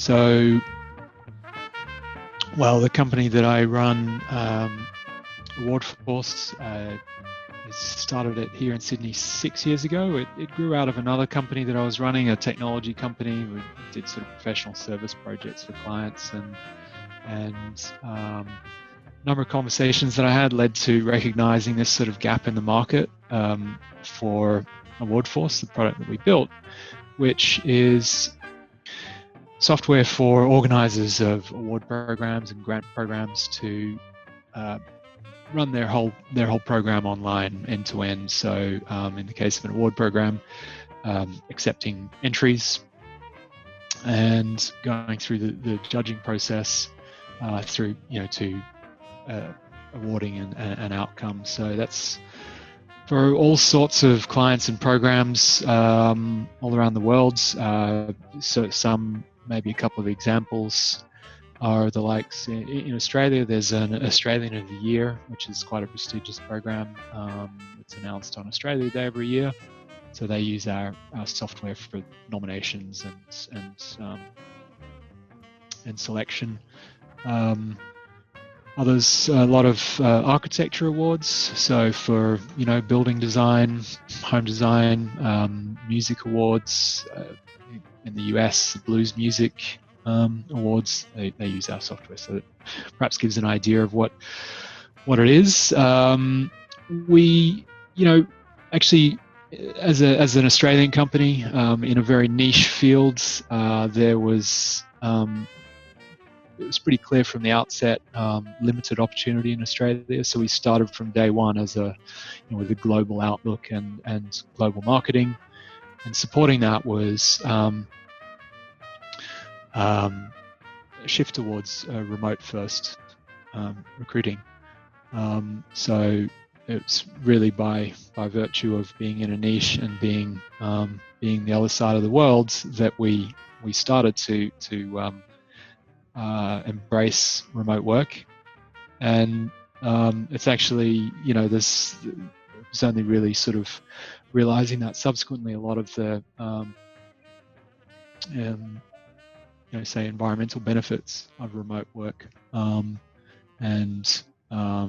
So, well, the company that I run, AwardForce, started it here in Sydney 6 years ago. It grew out of another company that I was running, a technology company. We did sort of professional service projects for clients, and a number of conversations that I had led to recognizing this sort of gap in the market for AwardForce, the product that we built, which is software for organizers of award programs and grant programs to run their whole program online end to end. So in the case of an award program, accepting entries and going through the judging process through to awarding an outcome. So that's for all sorts of clients and programs all around the world. So some, maybe a couple of examples are the likes in Australia. There's an Australian of the Year, which is quite a prestigious program. It's announced on Australia Day every year. So they use our software for nominations and selection. Others, a lot of architecture awards. So for building design, home design, music awards. In the US, the Blues Music Awards, they use our software, so that perhaps gives an idea of what it is. We, actually, as an Australian company in a very niche field, it was pretty clear from the outset, limited opportunity in Australia. So we started from day one as with a global outlook and global marketing, and supporting that was a shift towards remote first recruiting. So it's really by virtue of being in a niche and being the other side of the world that we started to embrace remote work. And it's actually this was only really sort of realizing that subsequently a lot of the say environmental benefits of remote work, and I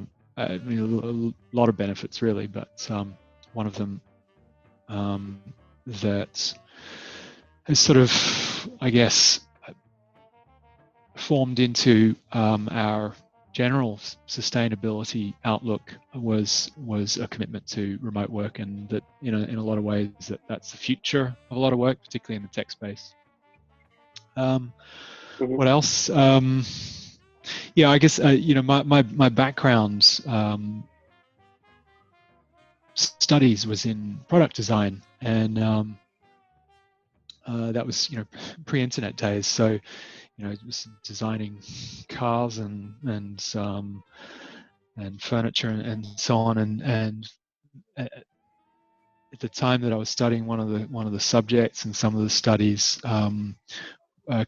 mean, a lot of benefits really, but one of them that has sort of, I guess, formed into our general sustainability outlook was a commitment to remote work, and that in a lot of ways that's the future of a lot of work, particularly in the tech space. What else? Yeah, I guess my background studies was in product design, and that was pre-internet days. So it was designing cars and furniture and so on. And at the time that I was studying, one of the subjects and some of the studies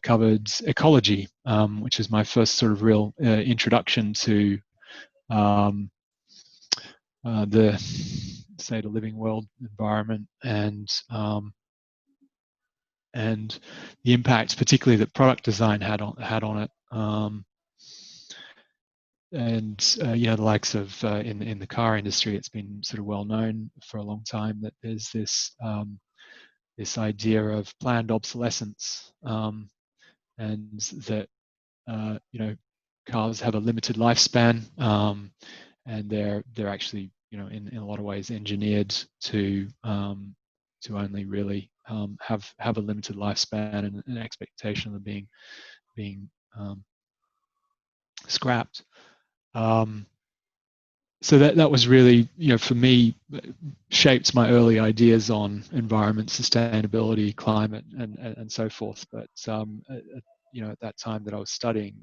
covered ecology, which is my first sort of real introduction to the living world environment, and the impact, particularly that product design had on it. The likes of in the car industry, it's been sort of well known for a long time that there's this idea of planned obsolescence, and that cars have a limited lifespan, and they're actually in a lot of ways engineered to only really have a limited lifespan and an expectation of being scrapped. So that was really, for me, shaped my early ideas on environment, sustainability, climate, and so forth. But at that time that I was studying,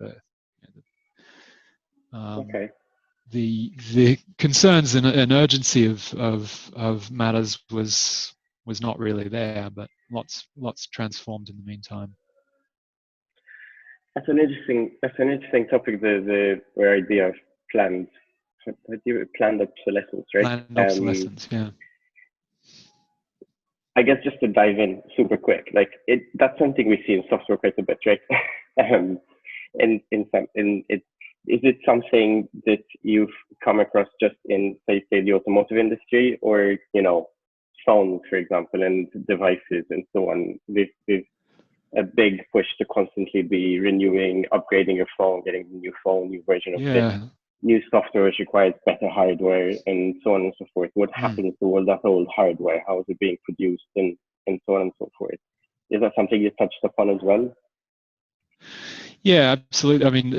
the concerns and urgency of matters was not really there, but lots transformed in the meantime. That's an interesting topic. The idea of planned obsolescence, right? Planned obsolescence, yeah. I guess just to dive in super quick, like that's something we see in software quite a bit, right? um, is it something that you've come across just in, say, the automotive industry, or phones, for example, and devices and so on? There's a big push to constantly be renewing, upgrading your phone, getting a new phone, new version of this. Yeah. New software which requires better hardware, and so on and so forth. What happens to all that old hardware? How is it being produced, and so on and so forth? Is that something you touched upon as well? Yeah, absolutely. I mean,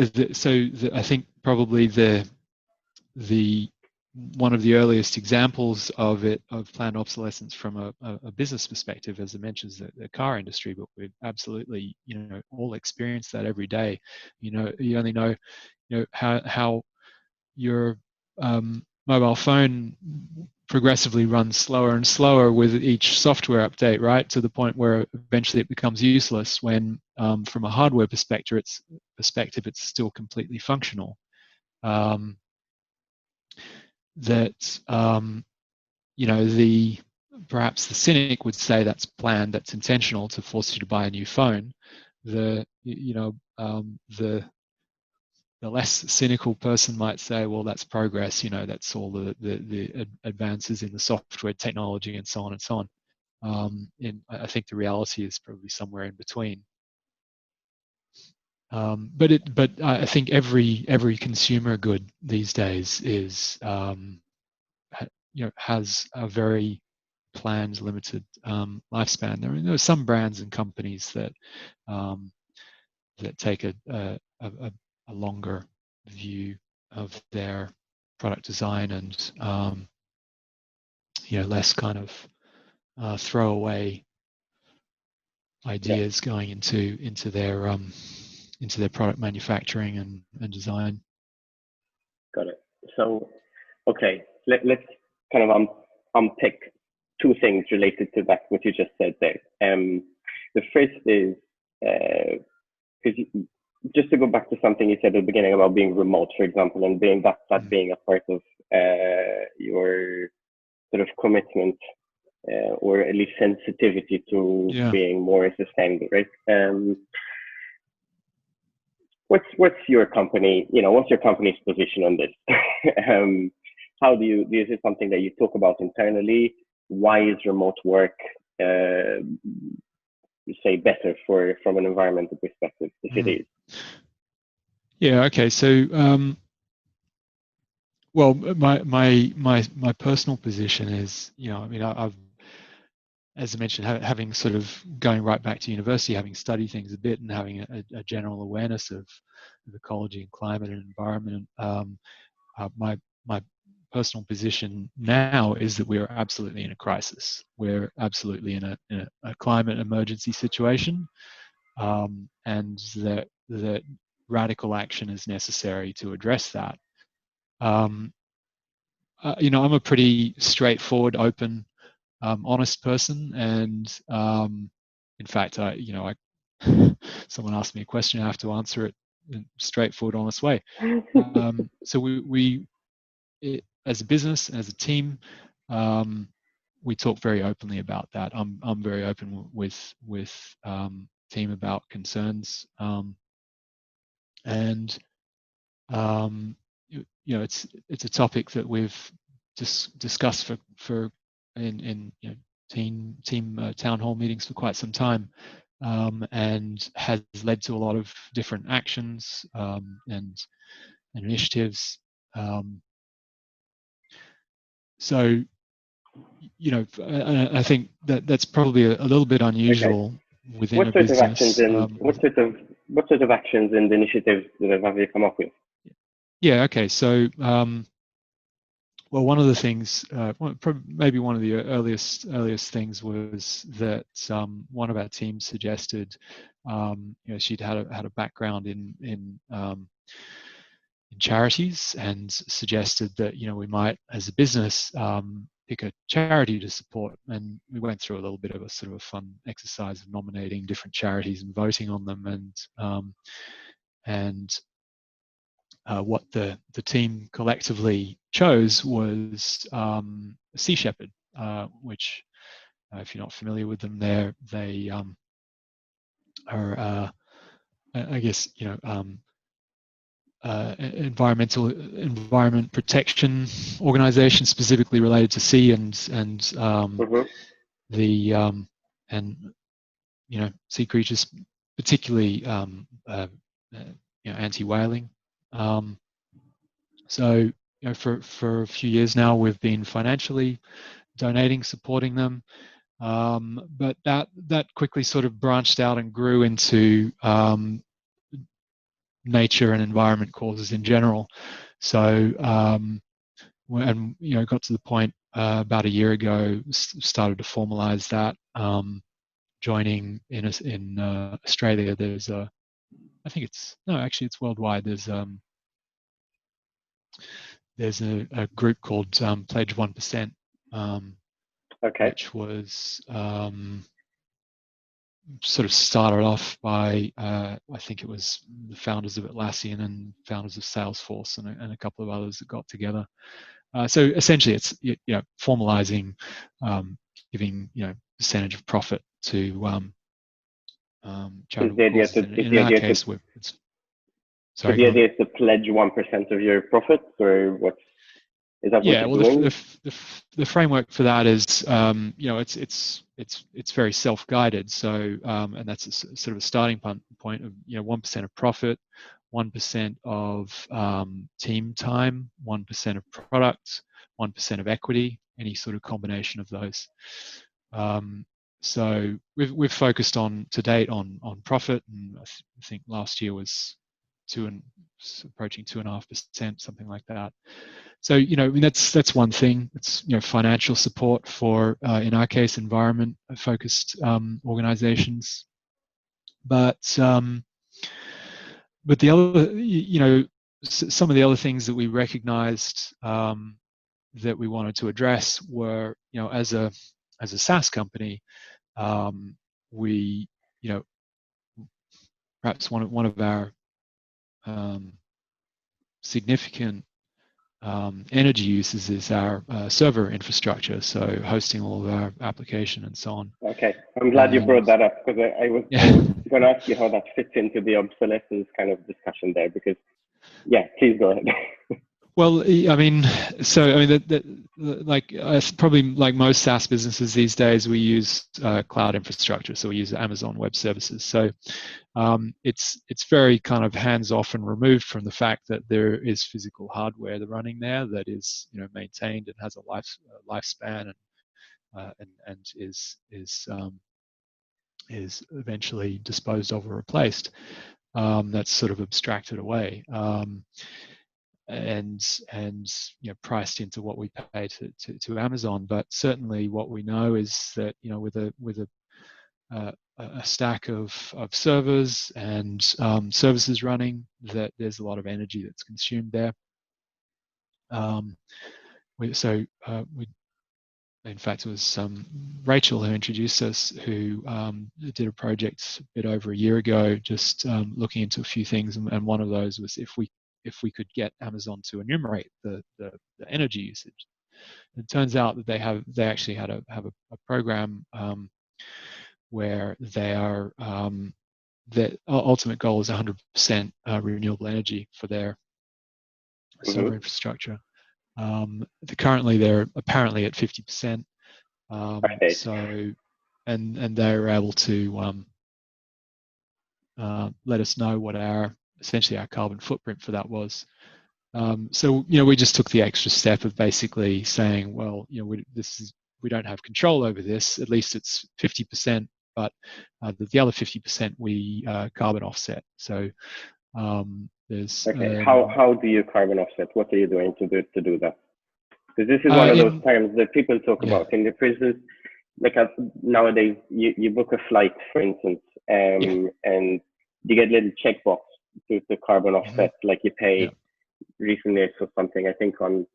I think probably the one of the earliest examples of planned obsolescence from a business perspective, as I mentioned, is the car industry. But we absolutely, all experience that every day. You only know, how your mobile phone progressively runs slower and slower with each software update, right? To the point where eventually it becomes useless when, from a hardware perspective, it's still completely functional. Perhaps the cynic would say that's planned, that's intentional to force you to buy a new phone. The less cynical person might say, well, that's progress, that's all the advances in the software technology and so on and so on. And I think the reality is probably somewhere in between. But I think every consumer good these days is has a very planned, limited lifespan. There are some brands and companies that take a longer view of their product design and less kind of throwaway ideas going into their product manufacturing and design. Got it. So, okay, let's kind of unpick two things related to that what you just said there. The first is because just to go back to something you said at the beginning about being remote, for example, and being that being a part of your sort of commitment or at least sensitivity to being more sustainable, right? What's your company? What's your company's position on this? How do you? Is it something that you talk about internally? Why is remote work, say, better from an environmental perspective, if it is? Yeah. Okay. So, well, my personal position is, I've, as I mentioned, having sort of going right back to university, having studied things a bit, and having a general awareness of ecology and climate and environment. My personal position now is that we are absolutely in a crisis. We're absolutely in a climate emergency situation, and that radical action is necessary to address that. I'm a pretty straightforward, open, honest person, and in fact, someone asked me a question, I have to answer it in a straightforward, honest way. So we as a business, as a team, we talk very openly about that. I'm very open with team about concerns, and it's a topic that we've discussed for in team town hall meetings for quite some time, and has led to a lot of different actions and initiatives. So, I think that's probably a little bit unusual within a business. What sort of actions and initiatives have you come up with? Yeah. Okay. So, well, one of the things, maybe one of the earliest things was that one of our teams suggested, she'd had a background in charities, and suggested that we might, as a business, pick a charity to support. And we went through a little bit of a sort of a fun exercise of nominating different charities and voting on them, and what the team collectively chose was Sea Shepherd, which if you're not familiar with them, they are, I guess, environment protection organization specifically related to sea and the and sea creatures, particularly anti-whaling. So for a few years now, we've been financially donating, supporting them, but that quickly sort of branched out and grew into nature and environment causes in general. So and got to the point about a year ago, started to formalize that. Joining in Australia, there's it's worldwide. There's a group called Pledge 1%, which was sort of started off by I think it was the founders of Atlassian and founders of Salesforce and a couple of others that got together. So essentially, it's formalizing, giving percentage of profit to charitable causes. In our case, sorry. The idea is to pledge 1% of your profits, or what? Is that what you're doing? The framework for that is, it's very self-guided. So, and that's sort of a starting point of 1% of profit, 1% of team time, 1% of product, 1% of equity, any sort of combination of those. So we've focused to date on profit, and I think last year was approaching 2.5%, something like that. So that's one thing. It's financial support for in our case environment focused organizations, but the other some of the other things that we recognized that we wanted to address were as a SaaS company, we perhaps one of our significant energy uses is our server infrastructure, so hosting all of our application and so on. Okay, I'm glad you brought that up, because I was going to ask you how that fits into the obsolescence kind of discussion there, because please go ahead. Well, probably like most SaaS businesses these days, we use cloud infrastructure. So we use Amazon Web Services. So it's very kind of hands-off and removed from the fact that there is physical hardware that's running there that is maintained and has a lifespan and is eventually disposed of or replaced. That's sort of abstracted away. And priced into what we pay to Amazon. But certainly what we know is that with a stack of servers and services running, that there's a lot of energy that's consumed there. In fact, it was Rachel who introduced us, who did a project a bit over a year ago, just looking into a few things, and one of those was if we could get Amazon to enumerate the energy usage. It turns out that they actually have a program where their ultimate goal is 100% renewable energy for their server infrastructure. Currently, they're apparently at 50%. So, and they're able to let us know what essentially our carbon footprint for that was. So we just took the extra step of basically saying, well, we don't have control over this. At least it's 50%, but the other 50% we carbon offset. So there's how do you carbon offset? What are you doing to do that? Because this is one of those terms that people talk about in the prisons. Like nowadays, you book a flight, for instance, and you get a little checkbox to carbon offset, like you pay recently for something, I think on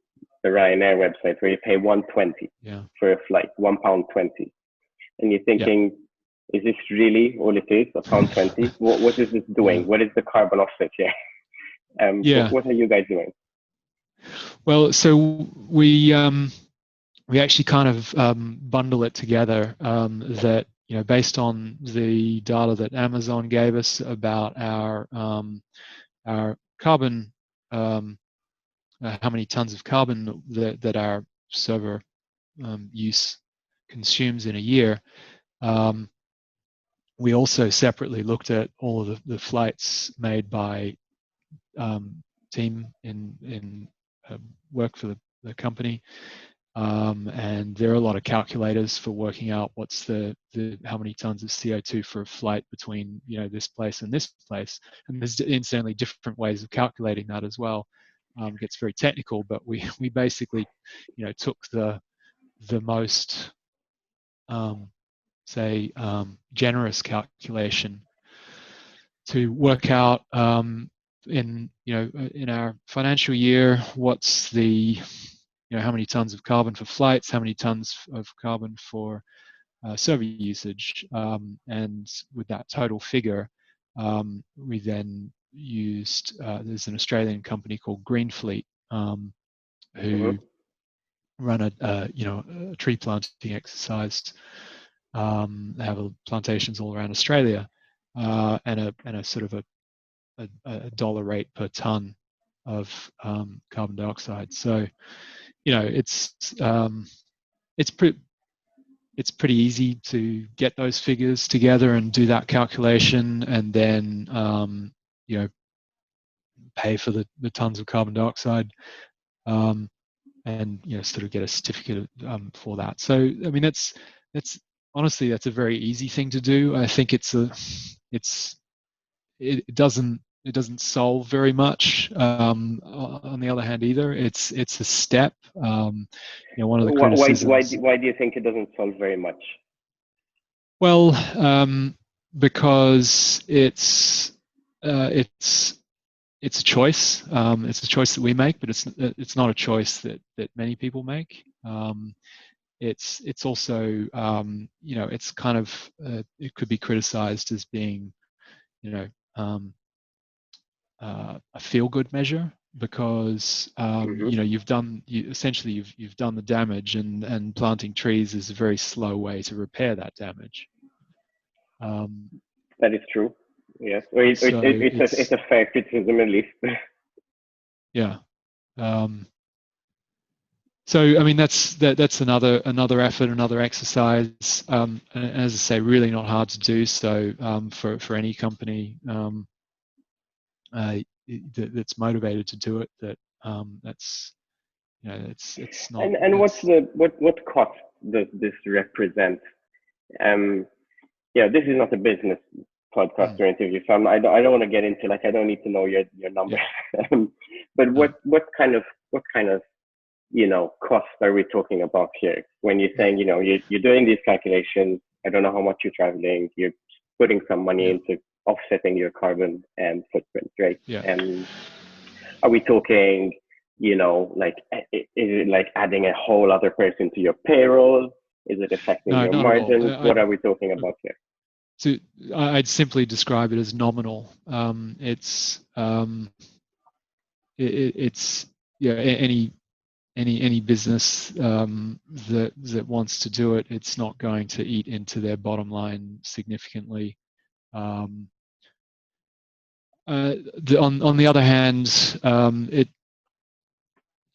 the Ryanair website, where you pay £1.20 for a flight, £1.20, and you're thinking, is this really all it is, £1.20? What is this doing? What is the carbon offset here? What are you guys doing? Well, so we we actually kind of bundle it together, that, based on the data that Amazon gave us about our carbon, how many tons of carbon that our server use consumes in a year. We also separately looked at all of the flights made by team in work for the company. And there are a lot of calculators for working out what's the how many tons of CO2 for a flight between this place and this place. And there's incidentally different ways of calculating that as well. It gets very technical, but we basically took the most generous calculation to work out in our financial year what's the how many tons of carbon for flights, how many tons of carbon for server usage, and with that total figure, we then used there's an Australian company called Green Fleet who run a tree planting exercise. They have plantations all around Australia, and a sort of a dollar rate per ton of carbon dioxide. So it's pretty easy to get those figures together and do that calculation, and then pay for the tons of carbon dioxide, and sort of get a certificate for that. So I mean that's honestly that's a very easy thing to do. I think it doesn't solve very much. On the other hand, either it's a step. One of the criticisms. Why do you think it doesn't solve very much? Well, because it's a choice. It's a choice that we make, but it's not a choice that many people make. It's also it's kind of it could be criticized as being a feel-good measure, because you've done the damage, and planting trees is a very slow way to repair that damage. That is true. Yes, it's a fair criticism, at least. Yeah. So I mean that's another effort, another exercise, and as I say, really not hard to do. So for any company that's motivated to do it, that's it's not. And what cost does this represent? This is not a business podcast or interview, so I don't want to get into I don't need to know your numbers. But what kind of cost are we talking about here when you're saying you're doing these calculations? I don't know how much you're traveling. You're putting some money into offsetting your carbon footprint, right? Yeah. And are we talking, is it adding a whole other person to your payroll? Is it affecting your margins? What are we talking about here? So I'd simply describe it as nominal. It's any business that wants to do it, it's not going to eat into their bottom line significantly. On the other hand,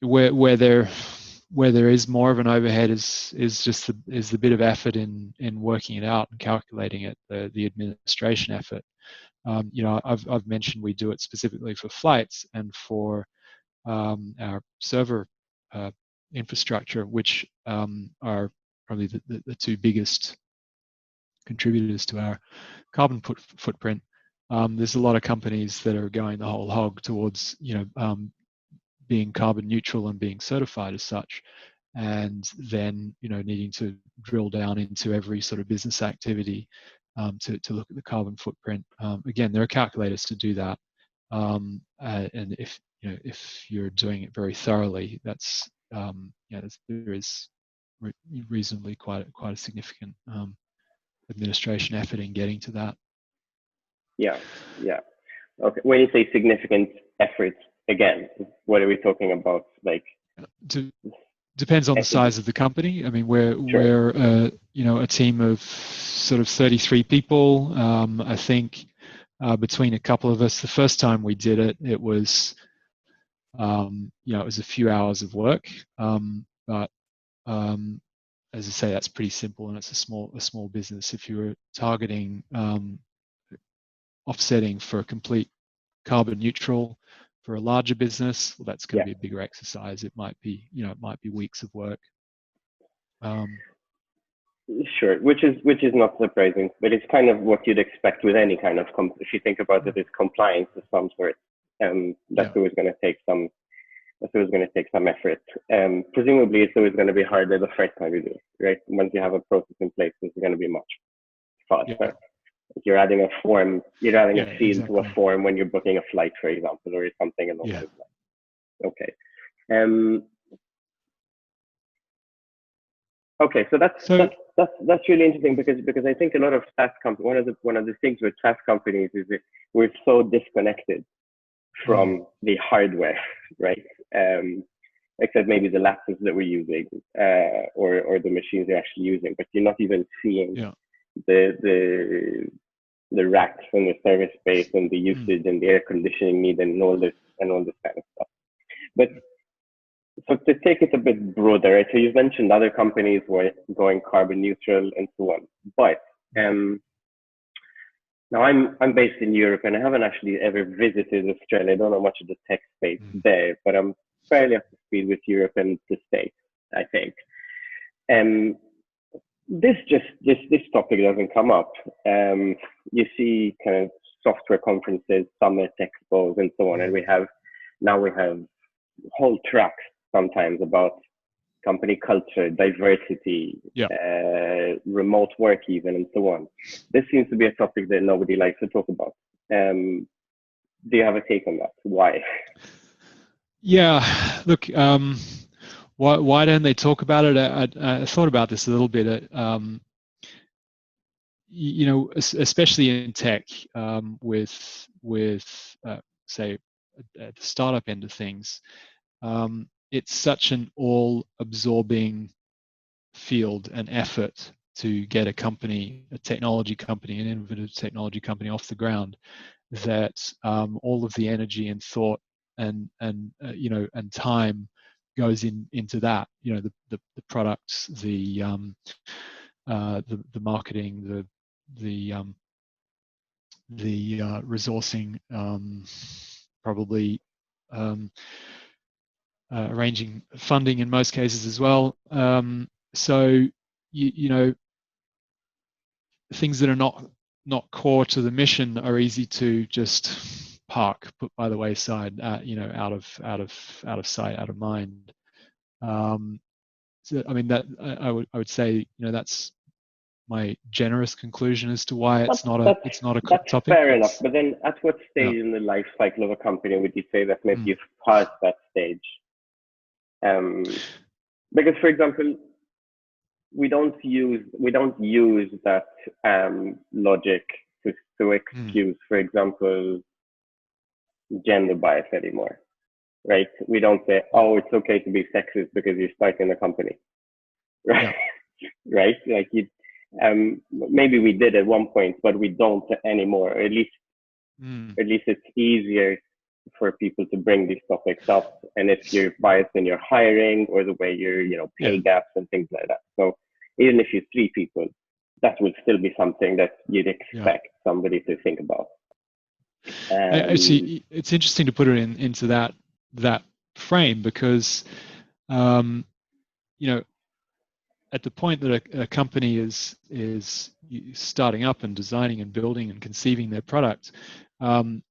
where there is more of an overhead is the bit of effort in working it out and calculating it, the administration effort. I've mentioned we do it specifically for flights and for our server infrastructure, which are probably the two biggest contributors to our carbon footprint. There's a lot of companies that are going the whole hog towards being carbon neutral and being certified as such, and then needing to drill down into every sort of business activity to look at the carbon footprint. Again, there are calculators to do that, and if you're doing it very thoroughly, that's there is reasonably quite a significant administration effort in getting to that. Yeah. Okay. When you say significant efforts, again, what are we talking about? depends on the SMB? size of the company. I mean, Sure. we're you know, a team of sort of 33 people. I think between a couple of us, the first time we did it, it was you know, it was a few hours of work, but as I say, that's pretty simple, and it's a small business. If you were targeting offsetting for a complete carbon neutral for a larger business, well, that's going to Yeah. be a bigger exercise. It might be, you know, it might be weeks of work. Sure, which is not surprising, but it's kind of what you'd expect with any kind of if you think about it, it's compliance of some sort. That's Yeah. always going to take some. That's always going to take some effort. Presumably, it's always going to be harder the first time you do it, right? Once you have a process in place, it's going to be much faster. Yeah. If you're adding a form, you're adding Yeah. a field to a Exactly. form when you're booking a flight, for example, or something along Yeah. those lines. Okay. Okay, so So. that's really interesting because I think a lot of SaaS companies, one of the things with SaaS companies is that we're so disconnected Mm, from the hardware, right? Except maybe the laptops that we're using, or the machines they're actually using, but you're not even seeing yeah. the racks and the service space and the Mm, usage and the air conditioning need and all this kind of stuff. But so to take it a bit broader, right? So you've mentioned other companies were going carbon neutral and so on. But mm, now I'm based in Europe and I haven't actually ever visited Australia. I don't know much of the tech space mm, there, but I'm fairly up to speed with Europe and the States, I think. Um, this topic doesn't come up. You see kind of software conferences, summit expos, and so on, and mm. we have whole tracks sometimes about company culture, diversity, Yeah. remote work, even, and so on. This seems to be a topic that nobody likes to talk about. Do you have a take on that? Why? Yeah. Look, why don't they talk about it? I thought about this a little bit. You know, especially in tech, with say at the startup end of things, it's such an all-absorbing field and effort to get a company, a technology company, an innovative technology company off the ground, that all of the energy and thought and you know, and time goes into that. You know, the products, the marketing, the resourcing, probably um, arranging funding in most cases as well. So you know, things that are not core to the mission are easy to just put by the wayside, you know, out of sight, out of mind. So, I mean, that I would say, you know, that's my generous conclusion as to why That's it's not a that's topic. fair enough. It's But then, at what yeah. stage in the life cycle of a company would you say that maybe Mm, you've passed that stage? Um, because, for example, we don't use that logic to mm, excuse, for example, gender bias anymore, right? We don't say, yeah, oh, it's okay to be sexist because you're starting a company, right? yeah, Right? Like maybe we did at one point, but we don't anymore. Or mm, at least it's easier for people to bring these topics up. And if you're biased in your hiring or the way yeah, pay gaps and things like that. So even if you're three people, that would still be something that you'd yeah. expect somebody to think about. Um, Actually, it's interesting to put it into that frame because um, you know, at the point that a company is starting up and designing and building and conceiving their product, um,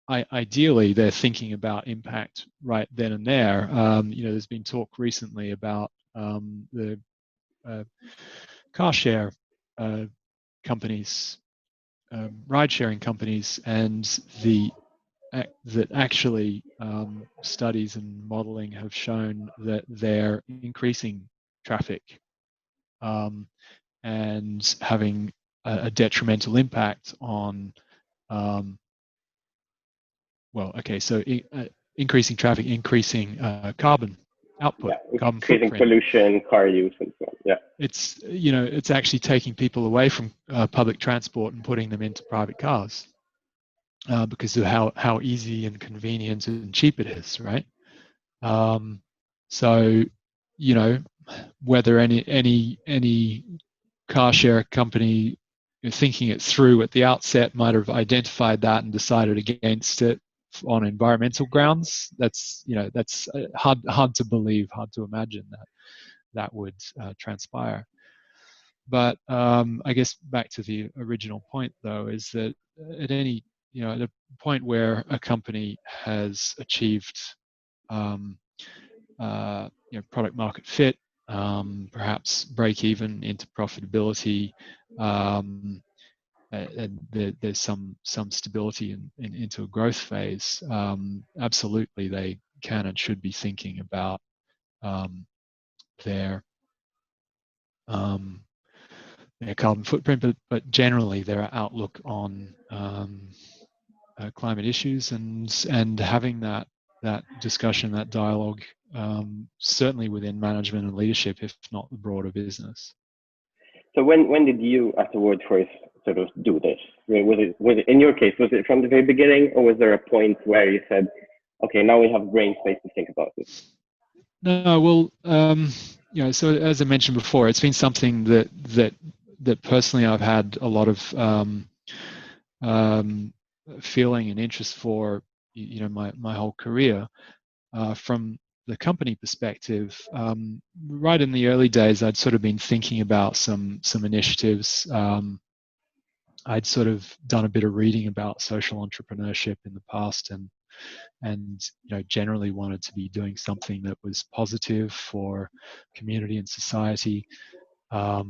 ideally they're thinking about impact right then and there. You know, there's been talk recently about the car share uh, companies, ride-sharing companies, and that actually studies and modeling have shown that they're increasing traffic, um, and having a detrimental impact on, well, okay, so increasing traffic, increasing carbon output, carbon increasing footprint. pollution, car use, and so on. Yeah. It's actually taking people away from public transport and putting them into private cars because of how easy and convenient and cheap it is, right? So, whether any car share company thinking it through at the outset might have identified that and decided against it on environmental grounds. That's hard to believe, hard to imagine that would transpire. But I guess back to the original point, though, is that at a point where a company has achieved product market fit, perhaps break even into profitability, and there's some stability into a growth phase. Absolutely, they can and should be thinking about their carbon footprint, but generally their outlook on climate issues and having that discussion, that dialogue, certainly within management and leadership, if not the broader business. So when did you at AwardForce sort of do this? Was it in your case, was it from the very beginning, or was there a point where you said, okay, now we have brain space to think about this? No, well, so as I mentioned before, it's been something that personally I've had a lot of feeling and interest for, my whole career. From the company perspective, right in the early days, I'd sort of been thinking about some initiatives. I'd sort of done a bit of reading about social entrepreneurship in the past, and generally wanted to be doing something that was positive for community and society. But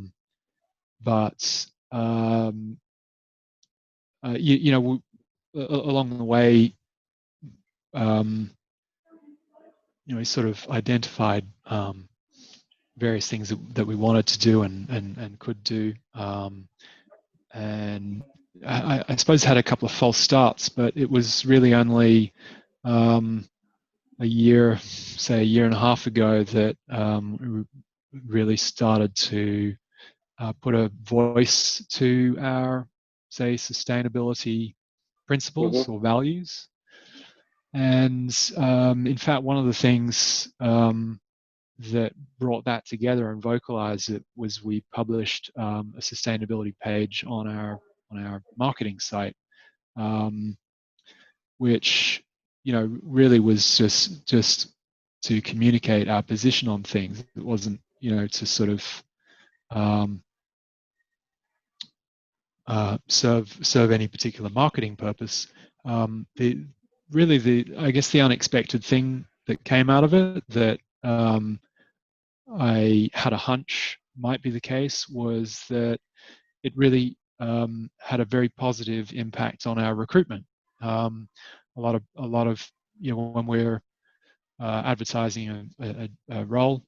along the way, we sort of identified various things that we wanted to do and could do, and I suppose had a couple of false starts, but it was really only a year and a half ago that we really started to put a voice to our, say, sustainability principles or values. And in fact, one of the things that brought that together and vocalized it was we published a sustainability page on our marketing site, which really was just to communicate our position on things. It wasn't to sort of serve any particular marketing purpose. I guess the unexpected thing that came out of it that I had a hunch might be the case was that it really had a very positive impact on our recruitment. A lot of when we're advertising a role,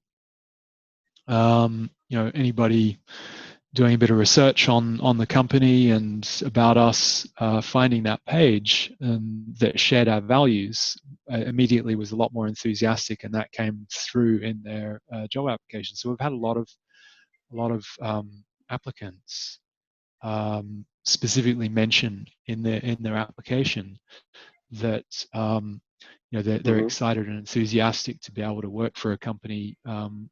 anybody doing a bit of research on the company and about us, finding that page that shared our values immediately was a lot more enthusiastic, and that came through in their job application. So we've had a lot of applicants specifically mention in their application that they're excited and enthusiastic to be able to work for a company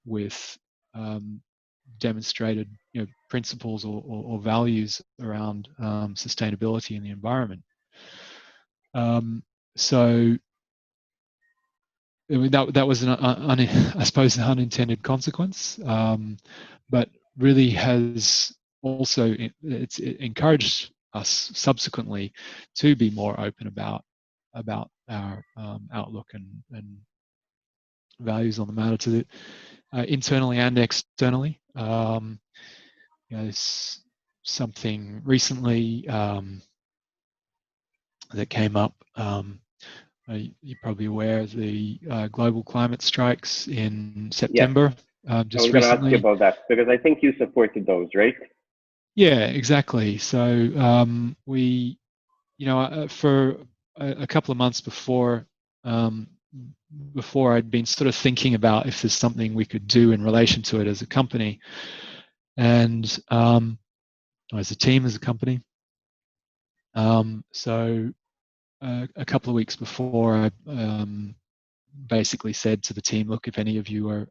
with demonstrated principles or values around sustainability and the environment. So I mean, that was I suppose an unintended consequence, but really has also it's encouraged us subsequently to be more open about our outlook and values on the matter, to the internally and externally. There's something recently that came up. You're probably aware of the global climate strikes in September. Yeah. Just I was going to ask recently. you about that because I think you supported those, right? Yeah, exactly. So we, for a couple of months before before I'd been sort of thinking about if there's something we could do in relation to it as a company, and as a team, as a company. So a couple of weeks before, I basically said to the team, look, if any of you are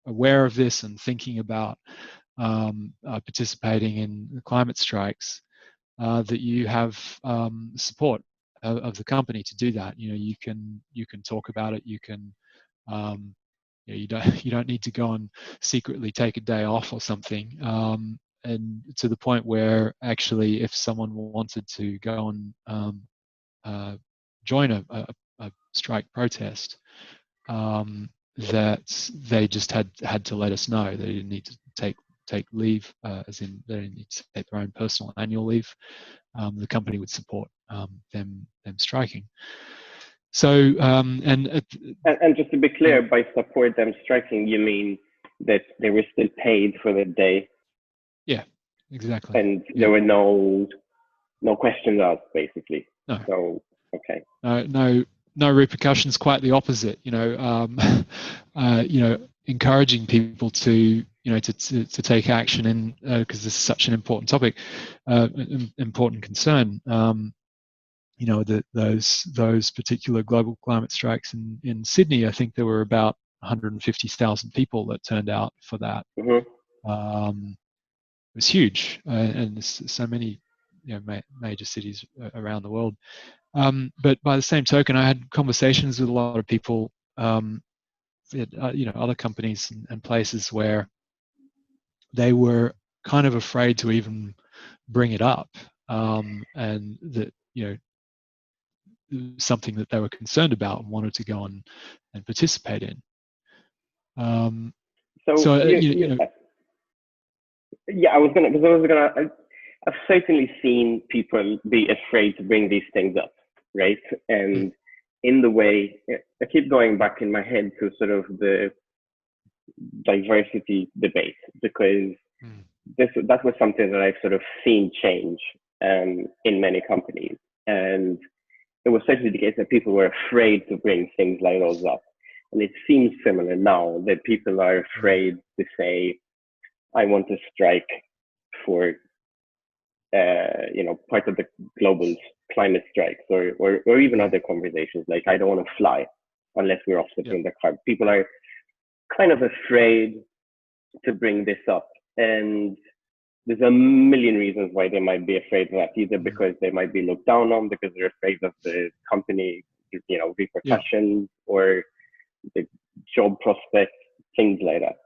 aware of this and thinking about participating in the climate strikes, that you have support of the company to do that. You can talk about it. You can you don't need to go and secretly take a day off or something. And to the point where actually, if someone wanted to go and join a strike protest, that they just had to let us know. They didn't need to take leave, as in they didn't need to take their own personal annual leave. The company would support them striking. So and just to be clear, by support them striking, you mean that they were still paid for the day? Yeah, exactly. And there were no questions asked, basically. No. So okay. No repercussions. Quite the opposite. Encouraging people to to take action in, because this is such an important topic, important concern. Those particular global climate strikes in Sydney, I think there were about 150,000 people that turned out for that. Mm-hmm. It was huge, and there's so many major cities around the world. But by the same token, I had conversations with a lot of people, other companies and places where they were kind of afraid to even bring it up, and that something that they were concerned about and wanted to go on and participate in. I've certainly seen people be afraid to bring these things up, right? And in the way, I keep going back in my head to sort of the diversity debate, because that was something that I've sort of seen change in many companies. And it was certainly the case that people were afraid to bring things like those up. And it seems similar now, that people are afraid to say, I want to strike for part of the global climate strikes, or even other conversations like, I don't want to fly unless we're offsetting the carbon. People are kind of afraid to bring this up, and there's a million reasons why they might be afraid of that. Either because they might be looked down on, because they're afraid of the company repercussions, or the job prospects, things like that.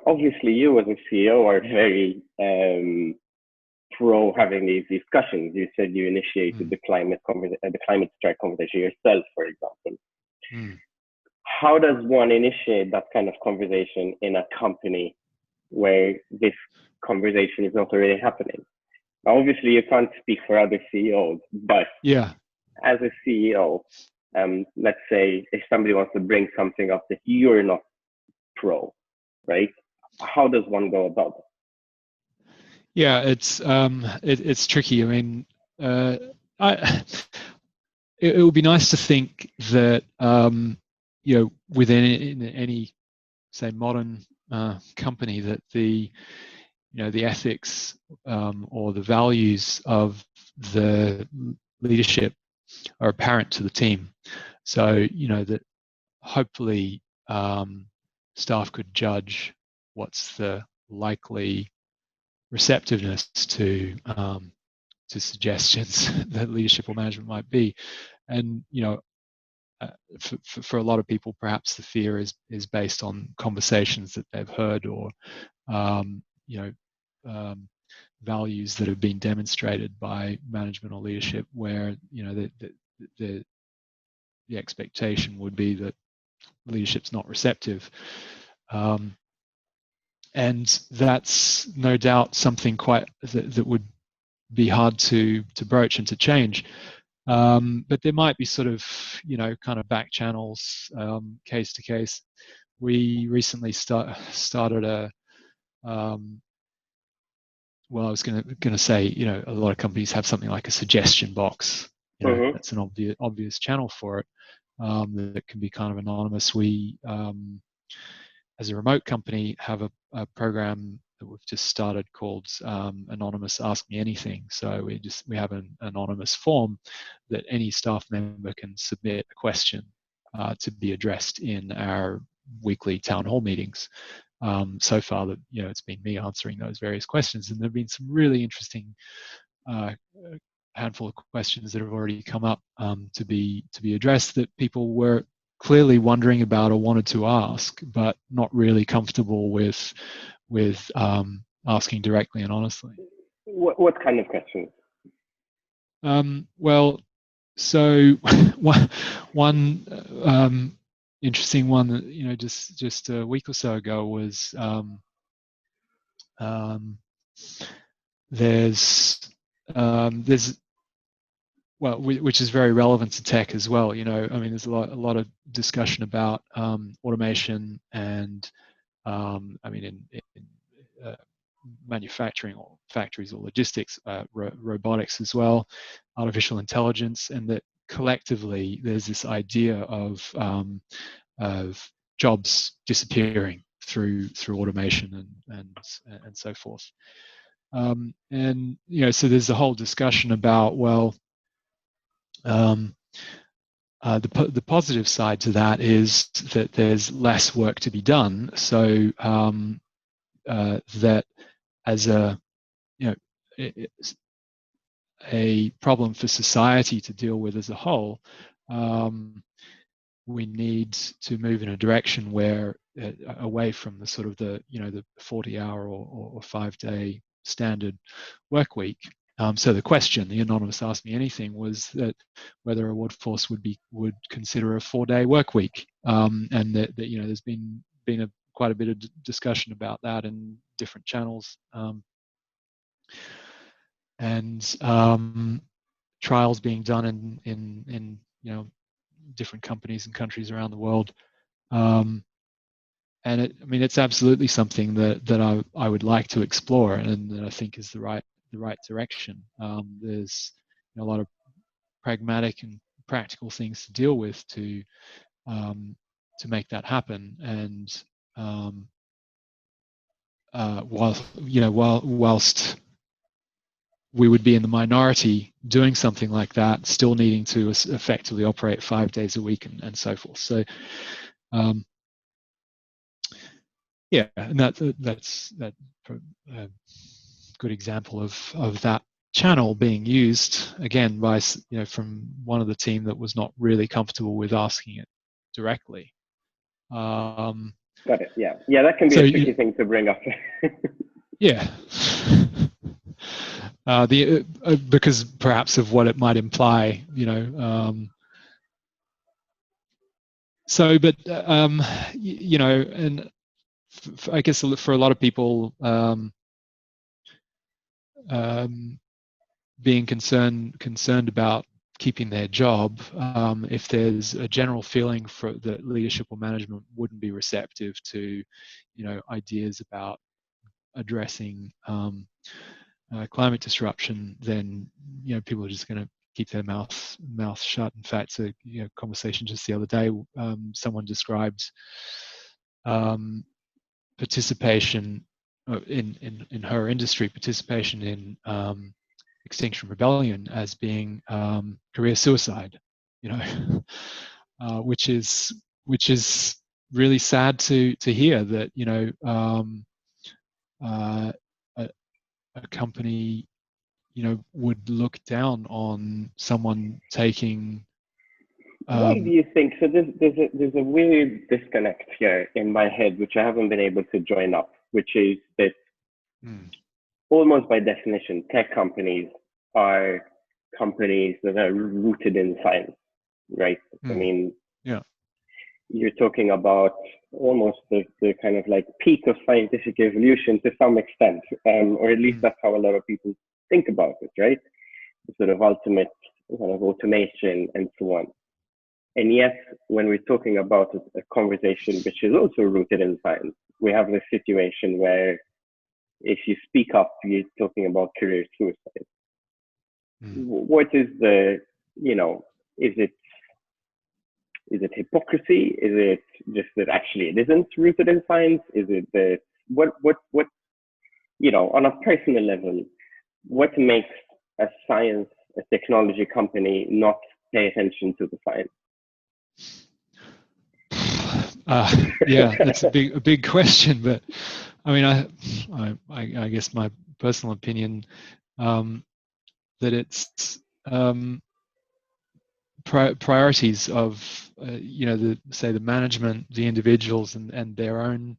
Obviously you as a CEO are very pro having these discussions. You said you initiated the climate strike conversation yourself, for example. How does one initiate that kind of conversation in a company where this conversation is not already happening? Now, obviously you can't speak for other CEOs, but as a CEO, let's say if somebody wants to bring something up that you're not pro, right? How does one go about it? Yeah, it's tricky. I mean, it would be nice to think that within any say modern company, that the ethics or the values of the leadership are apparent to the team. So that hopefully staff could judge what's the likely receptiveness to suggestions that leadership or management might be. And for a lot of people, perhaps the fear is based on conversations that they've heard, or values that have been demonstrated by management or leadership, where the expectation would be that leadership's not receptive. And that's no doubt something that would be hard to broach and to change. But there might be sort of, kind of back channels, case to case. We recently started a, well, I was going to say, a lot of companies have something like a suggestion box. That's an obvious channel for it. that can be kind of anonymous. We, as a remote company, have a program that we've just started called Anonymous Ask Me Anything. So we have an anonymous form that any staff member can submit a question to be addressed in our weekly town hall meetings. So far, that it's been me answering those various questions, and there've been some really interesting handful of questions that have already come up to be addressed that people were clearly wondering about or wanted to ask, but not really comfortable with asking directly and honestly. What kind of questions? Well, so one interesting one that just a week or so ago was there's well, which is very relevant to tech as well. I mean, there's a lot of discussion about automation and I mean in manufacturing or factories or logistics, robotics as well, artificial intelligence, and that collectively there's this idea of jobs disappearing through automation and so forth. And so there's a whole discussion about, well, the positive side to that is that there's less work to be done. So that as a problem for society to deal with as a whole, we need to move in a direction where away from the sort of the 40-hour or 5-day standard work week. So the question, the anonymous Ask Me Anything, was that whether AwardForce would consider a 4-day work week, and that there's been quite a bit of discussion about that in different channels, and trials being done in different companies and countries around the world. And it's absolutely something that I would like to explore, and that I think is the right direction. There's a lot of pragmatic and practical things to deal with to make that happen. And whilst we would be in the minority doing something like that, still needing to effectively operate 5 days a week and so forth. So yeah, and that's a good example of that channel being used again by from one of the team that was not really comfortable with asking it directly. Got it. Yeah, that can be a tricky thing to bring up. Yeah. Because perhaps of what it might imply, but and I guess for a lot of people, being concerned about keeping their job, if there's a general feeling for that leadership or management wouldn't be receptive to, ideas about addressing climate disruption, then people are just going to keep their mouth shut. In fact, a conversation just the other day, someone described participation in her industry, participation in Extinction Rebellion as being career suicide, which is really sad to hear that a company would look down on someone taking. Why do you think so? There's a weird disconnect here in my head, which I haven't been able to join up, which is that almost by definition, tech companies are companies that are rooted in science, right? I mean, you're talking about almost the kind of like peak of scientific evolution to some extent, or at least that's how a lot of people think about it, right? The sort of ultimate kind of automation and so on. And yet, when we're talking about a conversation which is also rooted in science, we have this situation where if you speak up, you're talking about career suicide. What is the, is it Is it hypocrisy? Is it just that actually it isn't rooted in science? Is it that what on a personal level, what makes a technology company not pay attention to the science? Yeah, that's a big question, but I mean, I guess my personal opinion that it's priorities of the management, the individuals, and their own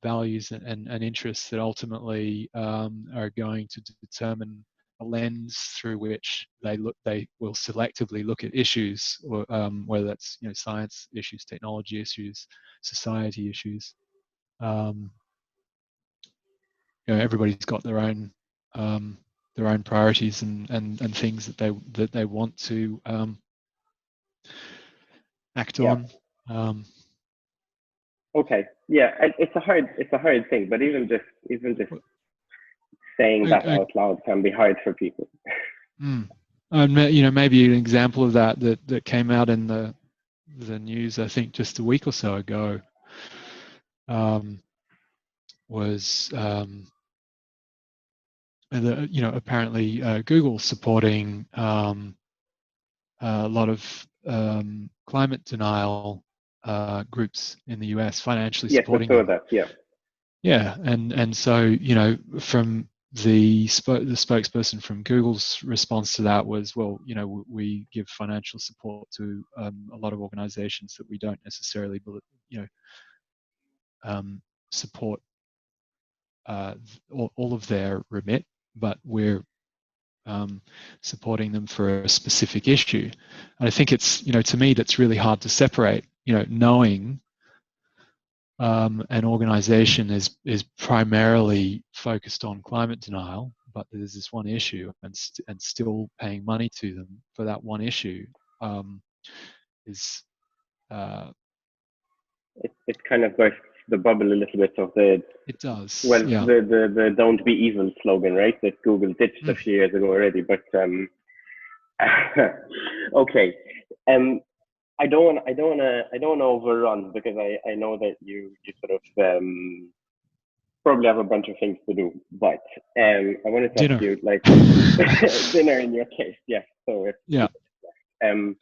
values and interests that ultimately are going to determine a lens through which they will selectively look at issues, or whether that's science issues, technology issues, society issues. Everybody's got their own priorities and things that they want to act on. Okay, yeah, it's a hard thing, but even just saying that out loud can be hard for people. Maybe an example of that came out in the news, I think just a week or so ago, was apparently Google supporting a lot of climate denial groups in the US, financially supporting them. That, yeah. Yeah, and so from the spokesperson from Google's response to that was, well, we give financial support to a lot of organizations that we don't necessarily support all of their remit, but we're supporting them for a specific issue. And I think it's, to me, that's really hard to separate, knowing an organization is primarily focused on climate denial, but there's this one issue, and still paying money to them for that one issue is it kind of bursts the bubble a little bit of the. It does. Well, yeah. the "Don't be evil" slogan, right? That Google ditched a few years ago already. But okay. I don't want to overrun, because I know that you sort of probably have a bunch of things to do. But I wanted to ask you, like, dinner in your case, yes. So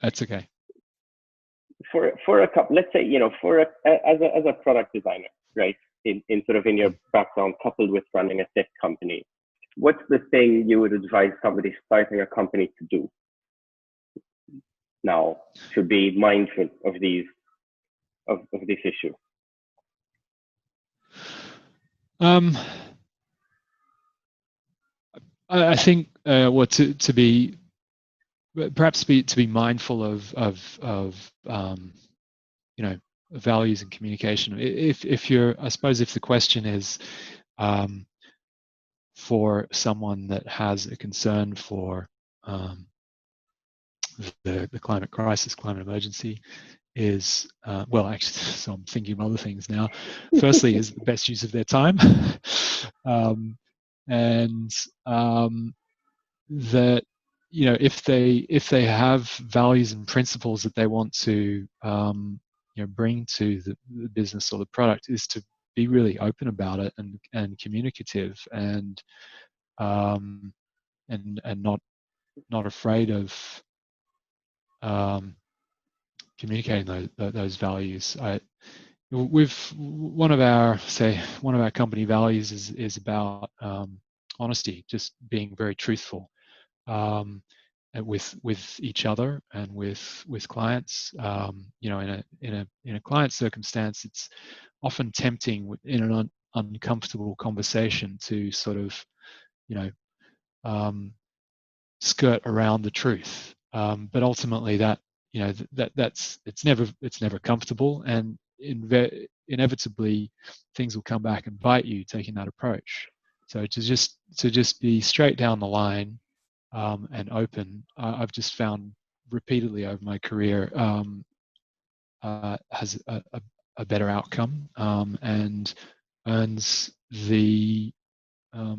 that's okay. For a couple, let's say, as a product designer, right? In your background, coupled with running a tech company, what's the thing you would advise somebody starting a company to do now to be mindful of these of this issue? I think to be mindful of values and communication. If you're, I suppose, if the question is for someone that has a concern for the climate crisis, climate emergency, is actually, so I'm thinking of other things now. Firstly, is the best use of their time, and that if they have values and principles that they want to bring to the business or the product, is to be really open about it and communicative and not afraid of communicating those values. One of our company values is about honesty, just being very truthful with each other and with clients. In a client circumstance, it's often tempting in an uncomfortable conversation to sort of skirt around the truth, but ultimately it's never comfortable, and inevitably things will come back and bite you taking that approach. So to just be straight down the line and open, I've just found repeatedly over my career has a better outcome and earns the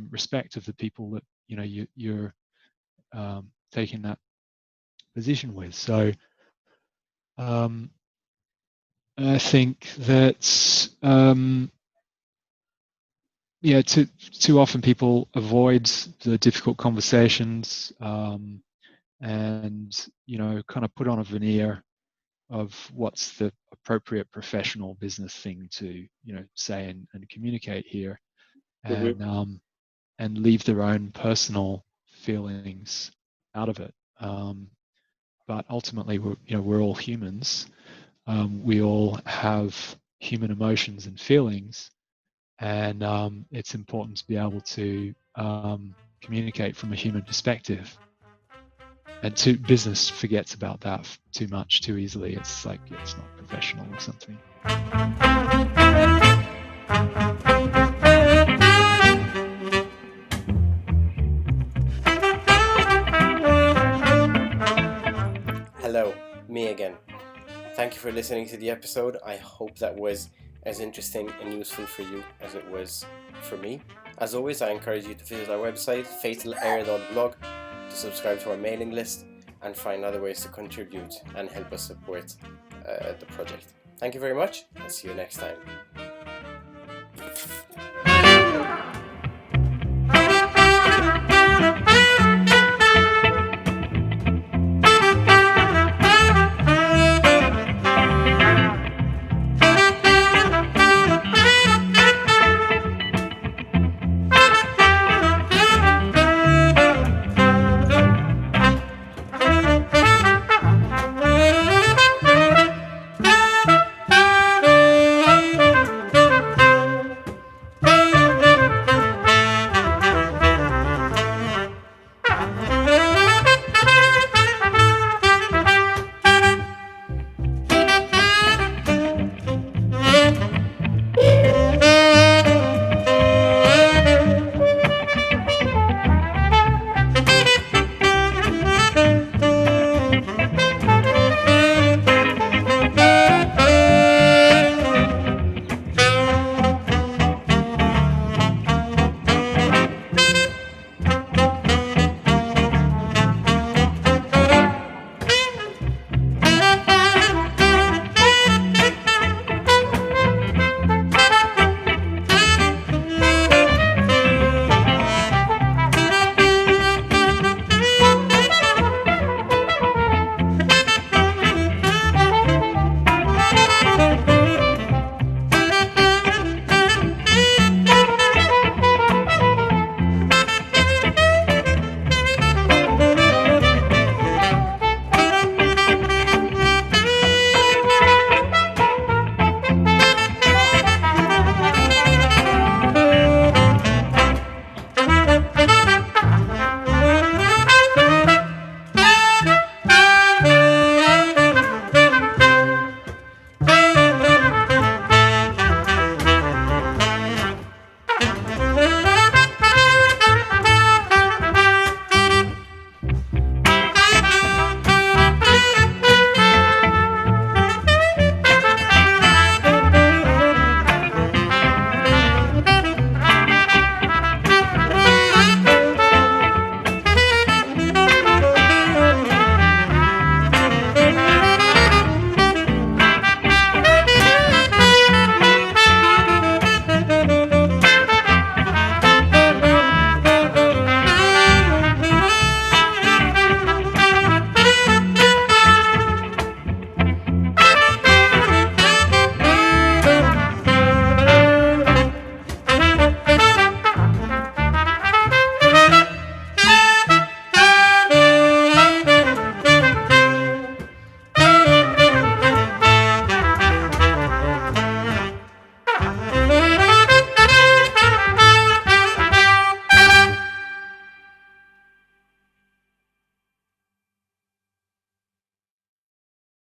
respect of the people that you're taking that position with. So I think that too often people avoid the difficult conversations, and kind of put on a veneer of what's the appropriate professional business thing to say and communicate here, Mm-hmm. and leave their own personal feelings out of it. But ultimately, we're all humans. We all have human emotions and feelings, and it's important to be able to communicate from a human perspective. And business forgets about that too much, too easily. It's like it's not professional or something. Hello, me again. Thank you for listening to the episode. I hope that was as interesting and useful for you as it was for me. As always, I encourage you to visit our website, fatalair.blog, to subscribe to our mailing list and find other ways to contribute and help us support the project. Thank you very much, and see you next time.